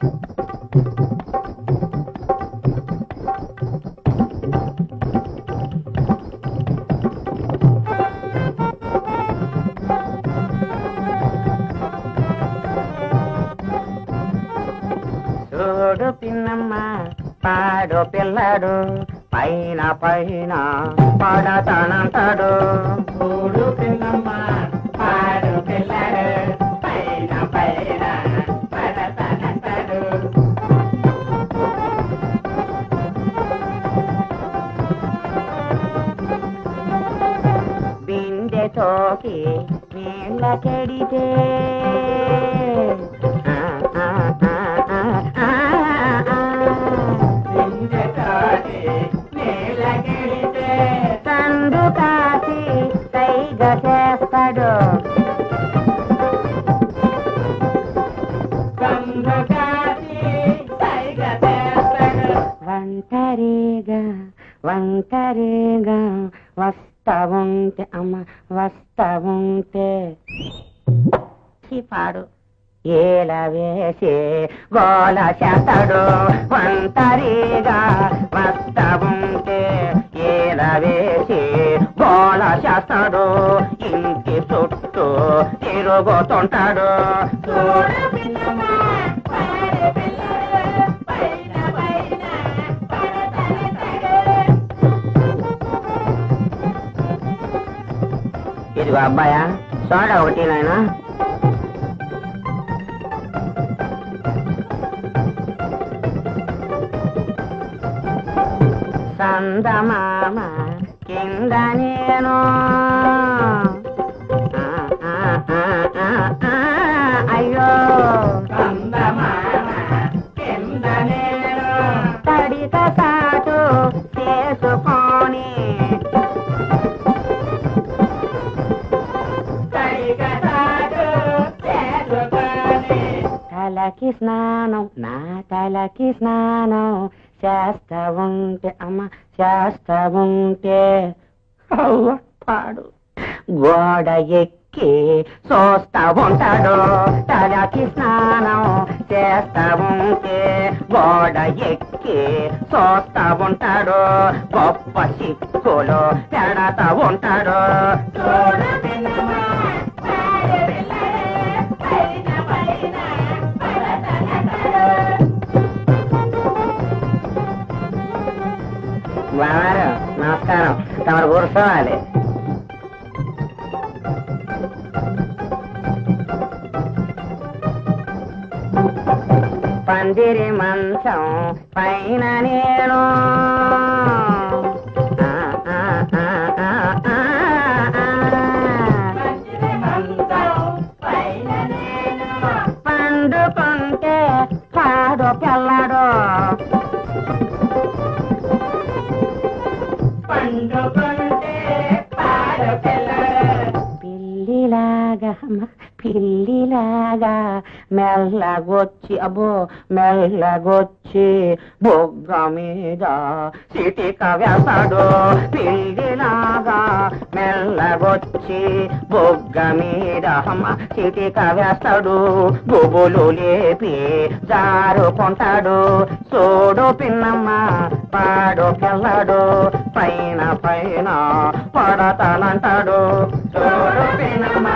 చూడు పిన్నమ్మ పాడు పిల్లడు పైన పైన పడతానంటాడు. చూడు పిన్నమ్మ పాడు పిల్లడు పైన పైన పడతానంటాడు. బిందె తోకి నీళ్ళ కెడితే తండ్రు కాసి సైగ చేస్తాడు. ఒంటరిగా ఒంటరిగా వస్తా ఉంటే అమ్మ వస్తా ఉంటే పాడు ఏల వేసి గోల చేస్తాడు. ఒంటరిగా వస్తా ఉంటే ఏల వేసి గోల చేస్తాడు. ఇంటి చుట్టూ తిరుగుతుంటాడు. ఇదిగో అబ్బాయా సోడా ఒకటి నాయనా. చందమామ కింద నేను అయ్యో చందమామ కింద నేను తడిత సాటు చేసుకొని తలకి స్నానం నా తలకి స్నానం చేస్తా ఉంటే అమ్మ చేస్తా ఉంటే పాడు గోడ ఎక్కి చూస్తా ఉంటాడు. తలకి స్నానం చేస్తా ఉంటే గోడ ఎక్కి చూస్తా ఉంటాడు. గొప్ప సిక్కులు పెడతా ఉంటాడు. బాగారు నమస్కారం, తమరు కూర్చోవాలి. పందిరి మంచం పైన నేను పండుకుంటే పాడు పిల్లడు. పిల్లిలాగా పిల్లిలాగా మెల్లగొచ్చి అబ్బో మెల్లగొచ్చి బొగ్గ మీద సిటిక వేస్తాడు. పిల్లిలాగా మెల్లగొచ్చి బొగ్గ మీద సిటిక వేస్తాడు. గుబులు లేపి జారుకుంటాడు. చూడు పిన్నమ్మ పాడు పిల్లడు పైన పైన పడతానంటాడు. చూడు పిన్నమ్మ